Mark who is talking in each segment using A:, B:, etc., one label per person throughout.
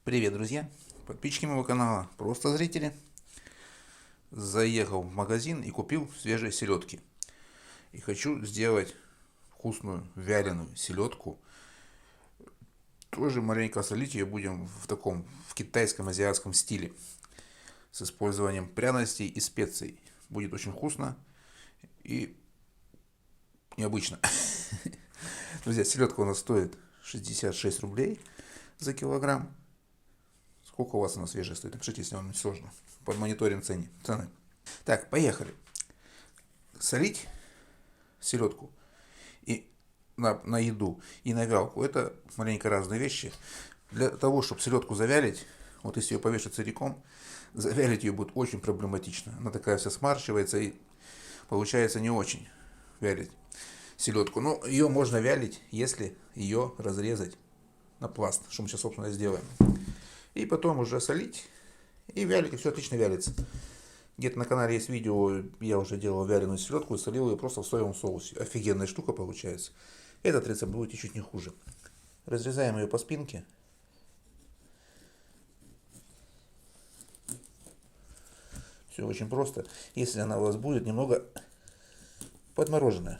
A: Привет, друзья! Подписчики моего канала, просто зрители. Заехал в магазин и купил свежие селедки. И хочу сделать вкусную вяленую селедку. Тоже маленько солить ее будем в китайском азиатском стиле. С использованием пряностей и специй. Будет очень вкусно и необычно. Друзья, селедка у нас стоит 66 рублей за килограмм. Сколько у вас она свежая стоит? Напишите, если вам не сложно. Подмониторим цены. Так, поехали. Солить селедку и на еду и на вялку — это маленько разные вещи. Для того, чтобы селедку завялить, вот если ее повешать целиком, завялить ее будет очень проблематично. Она такая вся смарчивается и получается не очень вялить селедку. Но ее можно вялить, если ее разрезать на пласт, что мы сейчас, собственно, сделаем. И потом уже солить и вялить, и все отлично вялится. Где-то на канале есть видео, я уже делал вяленую селедку и солил ее просто в соевом соусе. Офигенная штука получается. Этот рецепт будет чуть-чуть не хуже. Разрезаем ее по спинке. Все очень просто. Если она у вас будет немного подмороженная.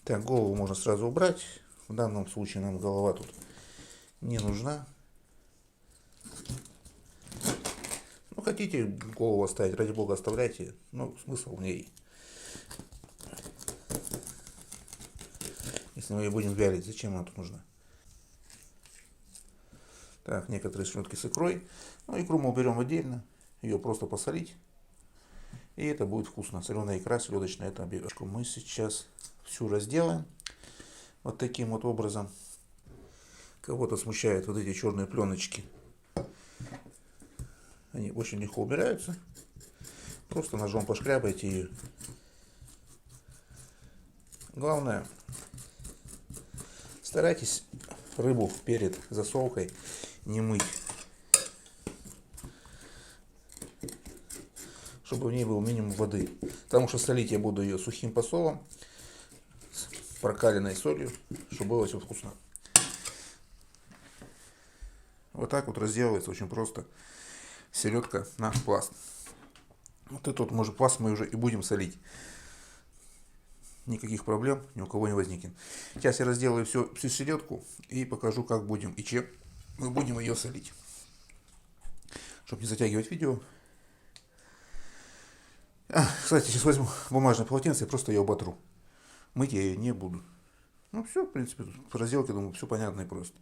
A: Так, голову можно сразу убрать. В данном случае нам голова тут не нужна. Ну, хотите голову оставить, ради бога, оставляйте. Ну, смысл в ней. Если мы ее будем вялить, зачем она тут нужна? Так, некоторые селедки с икрой. Ну, икру мы уберем отдельно. Ее просто посолить. И это будет вкусно. Соленая икра, селедочная, это объявочку. Мы сейчас всю разделаем. Вот таким вот образом. Кого-то смущают вот эти черные пленочки. Они очень легко убираются. Просто ножом пошкрябайте ее. Главное, старайтесь рыбу перед засолкой не мыть, чтобы в ней был минимум воды. Потому что солить я буду ее сухим посолом, с прокаленной солью, чтобы было все вкусно. Вот так вот разделывается очень просто селедка на пласт. Вот этот вот пласт мы уже и будем солить. Никаких проблем ни у кого не возникнет. Сейчас я разделаю всю селедку и покажу, как будем и чем мы будем ее солить. Чтобы не затягивать видео. Кстати, сейчас возьму бумажное полотенце и просто ее оботру. Мыть я ее не буду. Ну все, в принципе, по разделке, думаю, все понятно и просто.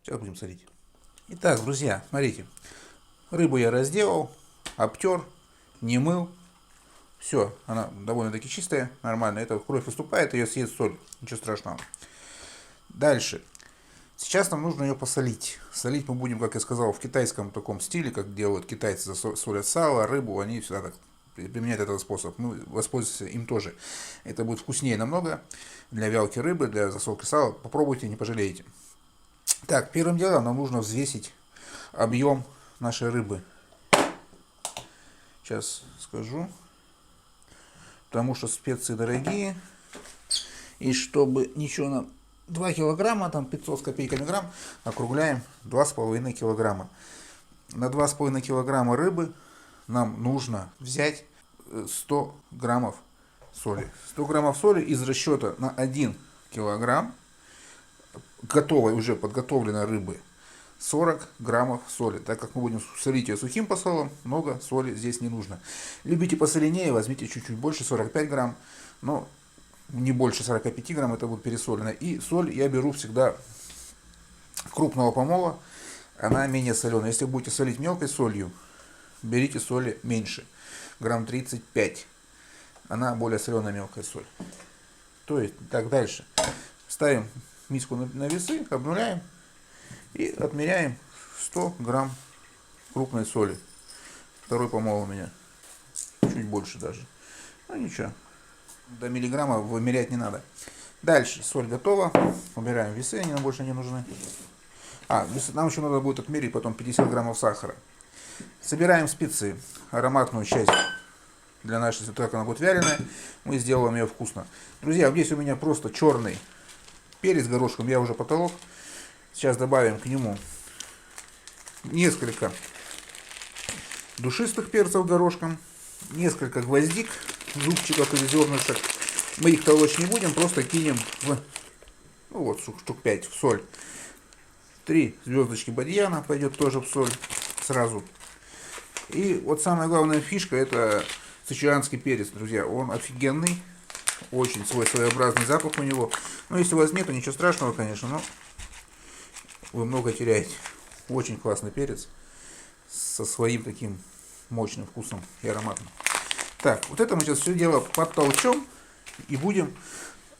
A: Сейчас будем солить. Итак, друзья, смотрите. Рыбу я разделал, обтер, не мыл. Все, она довольно-таки чистая, нормально. Это кровь выступает, ее съест соль. Ничего страшного. Дальше. Сейчас нам нужно ее посолить. Солить мы будем, как я сказал, в китайском таком стиле, как делают китайцы, солят сало, рыбу. Они всегда так применяют этот способ. Мы воспользуемся им тоже. Это будет вкуснее намного. Для вялки рыбы, для засолки сала. Попробуйте, не пожалеете. Так, первым делом нам нужно взвесить объем нашей рыбы. Сейчас скажу. Потому что специи дорогие. И чтобы ничего нам... 2 килограмма, там 500 с копейками грамм, округляем 2,5 килограмма. На 2,5 килограмма рыбы нам нужно взять 100 граммов соли. 100 граммов соли из расчета на 1 килограмм готовой, уже подготовленной рыбы. 40 граммов соли. Так как мы будем солить ее сухим посолом, много соли здесь не нужно. Любите посоленее, возьмите чуть-чуть больше, 45 грамм. Но не больше 45 грамм, это будет пересолено. И соль я беру всегда крупного помола. Она менее соленая. Если будете солить мелкой солью, берите соли меньше. Грамм 35. Она более соленая мелкая соль. То есть, так, дальше. Ставим миску на весы, обнуляем. И отмеряем 100 грамм крупной соли. Второй помол у меня. Чуть больше даже. Ну ничего. До миллиграмма вымерять не надо. Дальше. Соль готова. Убираем весы, они нам больше не нужны. Нам еще надо будет отмерить потом 50 граммов сахара. Собираем специи. Ароматную часть для нашей, так как она будет вяленая. Мы сделаем ее вкусно. Друзья, здесь у меня просто черный перец горошком. Я уже потолок. Сейчас добавим к нему несколько душистых перцев горошком, несколько гвоздик, зубчиков или зернышек. Мы их толочь не будем, просто кинем в, ну вот, штук 5 в соль. 3 звездочки бадьяна пойдет тоже в соль сразу. И вот самая главная фишка — это сычуанский перец, друзья. Он офигенный, очень своеобразный запах у него. Ну, если у вас нету, ничего страшного, конечно, но вы много теряете. Очень классный перец со своим таким мощным вкусом и ароматом. Так, вот это мы сейчас все дело подтолчем и будем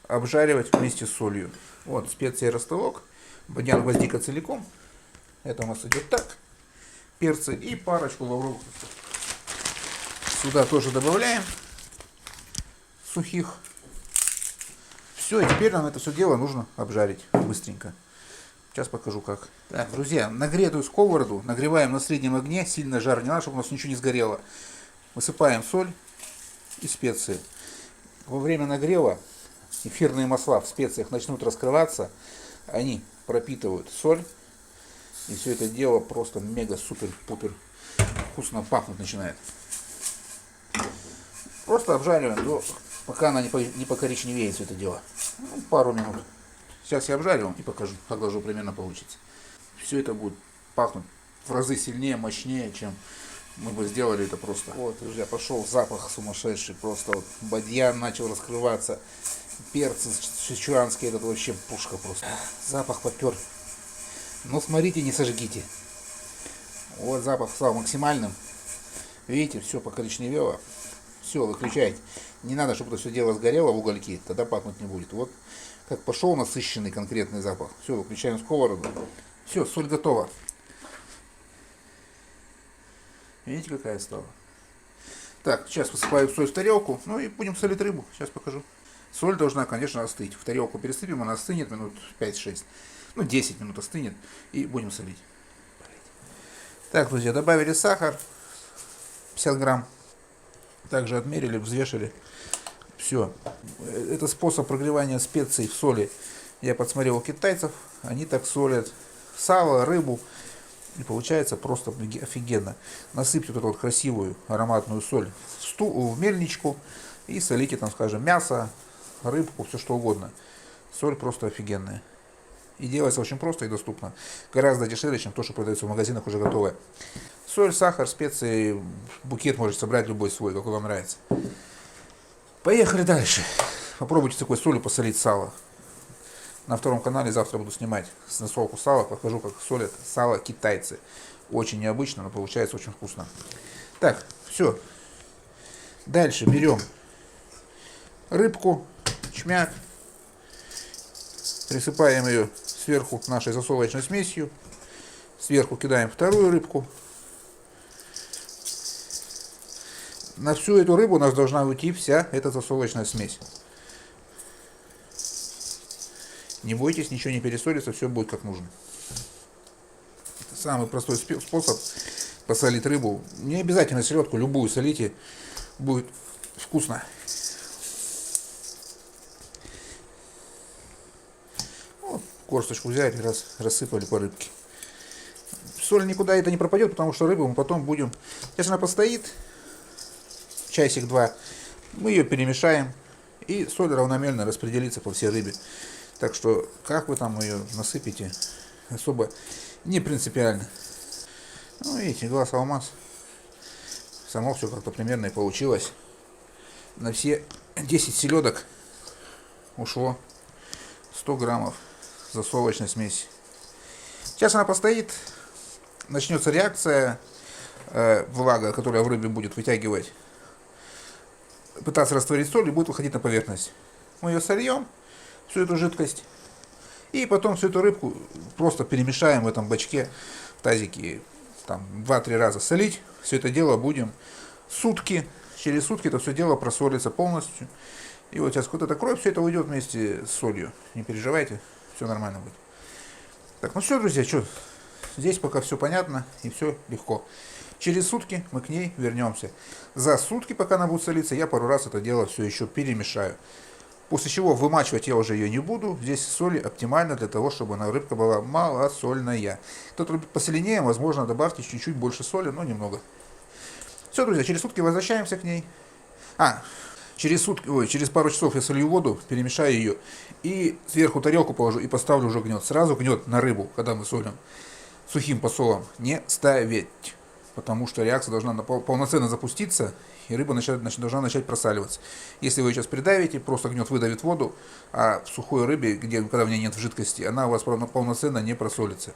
A: обжаривать вместе с солью. Вот специи ростовок, бадьян, гвоздика целиком. Это у нас идет так. Перцы и парочку лавровых. Сюда тоже добавляем сухих. Все, и теперь нам это все дело нужно обжарить быстренько. Сейчас покажу как. Так, друзья, нагретую сковороду нагреваем на среднем огне, сильно жар не надо, чтобы у нас ничего не сгорело. Высыпаем соль и специи. Во время нагрева эфирные масла в специях начнут раскрываться, они пропитывают соль, и все это дело просто мега-супер-пупер вкусно пахнуть начинает. Просто обжариваем, пока она не покоричневеет все это дело. Ну, пару минут. Сейчас я обжарю и покажу, как должно примерно получиться. Все это будет пахнуть в разы сильнее, мощнее, чем мы бы сделали это просто. Вот, друзья, пошел запах сумасшедший. Просто вот бадьян начал раскрываться. Перцы сычуанские, это вообще пушка просто. Запах попер. Но смотрите, не сожгите. Вот запах стал максимальным. Видите, все покоричневело. Все, выключайте. Не надо, чтобы это все дело сгорело в угольки, тогда пахнуть не будет. Вот как пошел насыщенный конкретный запах. Все, выключаем сковороду. Все, соль готова. Видите, какая стала? Так, сейчас высыпаю соль в тарелку. Ну и будем солить рыбу. Сейчас покажу. Соль должна, конечно, остыть. В тарелку пересыпем, она остынет минут 5-6. Ну, 10 минут остынет. И будем солить. Так, друзья, добавили сахар. 50 грамм. Также отмерили, взвешили. Все. Это способ прогревания специй в соли. Я подсмотрел у китайцев. Они так солят сало, рыбу. И получается просто офигенно. Насыпьте вот эту вот красивую ароматную соль в мельничку. И солите там, скажем, мясо, рыбку, все что угодно. Соль просто офигенная. И делается очень просто и доступно. Гораздо дешевле, чем то, что продается в магазинах уже готовое. Соль, сахар, специи, букет можете собрать любой свой, какой вам нравится. Поехали дальше. Попробуйте с такой солью посолить сало. На втором канале завтра буду снимать насолку сала. Покажу, как солят сало китайцы. Очень необычно, но получается очень вкусно. Так, все. Дальше берем рыбку, чмяк. Присыпаем ее сверху нашей засолочной смесью. Сверху кидаем вторую рыбку. На всю эту рыбу у нас должна уйти вся эта засолочная смесь. Не бойтесь, ничего не пересолится, все будет как нужно. Это самый простой способ посолить рыбу. Не обязательно селедку, любую солите, будет вкусно. Вот, горсточку взяли, рассыпали по рыбке. Соль никуда это не пропадет, потому что рыбу мы потом будем... Сейчас она постоит, часик-два, мы ее перемешаем, и соль равномерно распределится по всей рыбе. Так что, как вы там ее насыпите, особо не принципиально. Ну, видите, глаз алмаз. Само все как-то примерно и получилось. На все 10 селедок ушло 100 граммов засолочной смеси. Сейчас она постоит, начнется реакция, влага, которая в рыбе будет вытягивать, пытаться растворить соль и будет выходить на поверхность. Мы ее сольем, всю эту жидкость, и потом всю эту рыбку просто перемешаем в этом бачке, в тазике, там 2-3 раза солить. Все это дело будем сутки, через сутки это все дело просолится полностью. И вот сейчас вот эта кровь, все это уйдет вместе с солью. Не переживайте, все нормально будет. Так, ну все, друзья, что, здесь пока все понятно и все легко. Через сутки мы к ней вернемся. За сутки, пока она будет солиться, я пару раз это дело все еще перемешаю. После чего вымачивать я уже ее не буду. Здесь соль оптимально для того, чтобы она, рыбка была малосольная. Кто-то любит посоленее, возможно, добавьте чуть-чуть больше соли, но немного. Все, друзья, через сутки возвращаемся к ней. Через пару часов я солью воду, перемешаю ее и сверху тарелку положу и поставлю уже гнет. Сразу гнет на рыбу, когда мы солим, сухим посолом не ставить, потому что реакция должна полноценно запуститься, и рыба должна начать просаливаться. Если вы сейчас придавите, просто гнет выдавит воду, а в сухой рыбе, когда в ней нет жидкости, она у вас полноценно не просолится.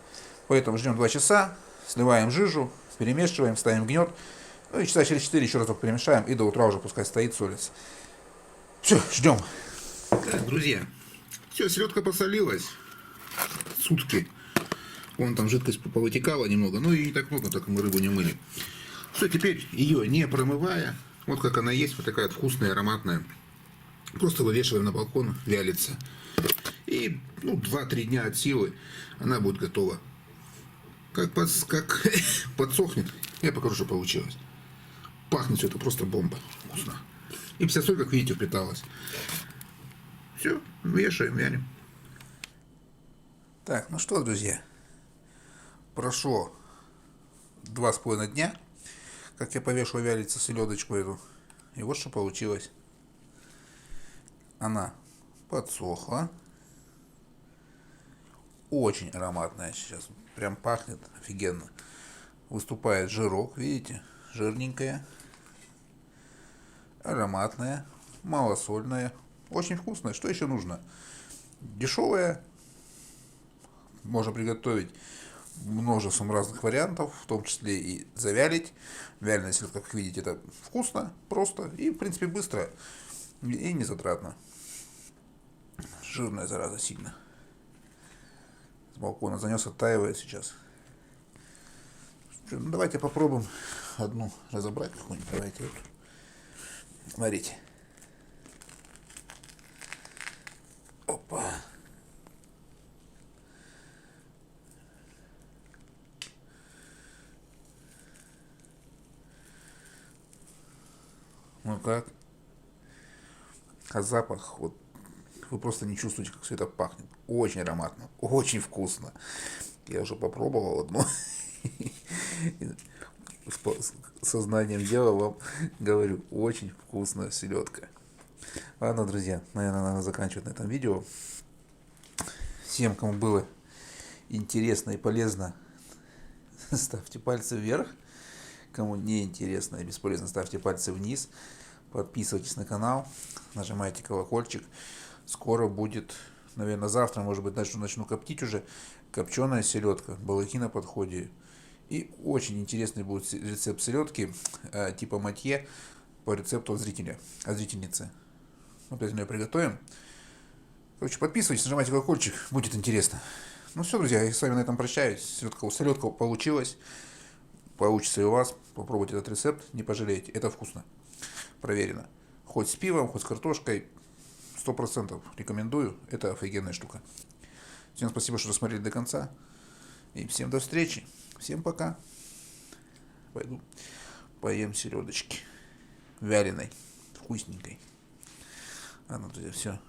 A: Поэтому ждем 2 часа, сливаем жижу, перемешиваем, ставим гнет. Ну и часа через 4 еще разок перемешаем, и до утра уже пускай стоит, солится. Все, ждем. Так, друзья, все, селедка посолилась. Сутки. Вон там жидкость повытекала немного, ну и не так много, так мы рыбу не мыли. Все, теперь ее не промывая, вот как она есть, вот такая вот вкусная, ароматная. Просто вывешиваем на балкон, вялится. И 2-3 дня от силы она будет готова. Как подсохнет, я покажу, что получилось. Пахнет все это просто бомба. Вкусно. И вся соль, как видите, впиталась. Все, вешаем, вянем. Так, ну что, друзья. Прошло 2,5 дня, как я повешал вялиться селедочку эту. И вот что получилось. Она подсохла. Очень ароматная сейчас. Прям пахнет офигенно. Выступает жирок, видите? Жирненькая. Ароматная. Малосольная. Очень вкусная. Что еще нужно? Дешевая. Можно приготовить множеством разных вариантов, в том числе и завялить. Вяленая селедка, как видите, это вкусно, просто и, в принципе, быстро и не затратно. Жирная зараза сильно. С балкона занес, оттаивает сейчас. Ну, давайте попробуем одну разобрать какую-нибудь. Давайте вот. Смотрите. Опа. Ну как? А запах, вот вы просто не чувствуете, как все это пахнет. Очень ароматно, очень вкусно. Я уже попробовал одну. С сознанием дела вам говорю, очень вкусная селедка. Ладно, друзья, наверное, надо заканчивать на этом видео. Всем, кому было интересно и полезно, ставьте пальцы вверх. Кому не интересно и бесполезно, ставьте пальцы вниз. Подписывайтесь на канал, нажимайте колокольчик. Скоро будет, наверное, завтра, может быть, начну коптить уже. Копченая селедка, балыки на подходе. И очень интересный будет рецепт селедки типа матье по рецепту от зрительницы. Опять мы ее приготовим. Короче, подписывайтесь, нажимайте колокольчик, будет интересно. Ну все, друзья, я с вами на этом прощаюсь. Селедка получилась. Получится и у вас. Попробуйте этот рецепт, не пожалеете. Это вкусно. Проверено. Хоть с пивом, хоть с картошкой. 100% рекомендую. Это офигенная штука. Всем спасибо, что досмотрели до конца. И всем до встречи. Всем пока. Пойду поем селедочки. Вяленой. Вкусненькой. Ладно, друзья, все.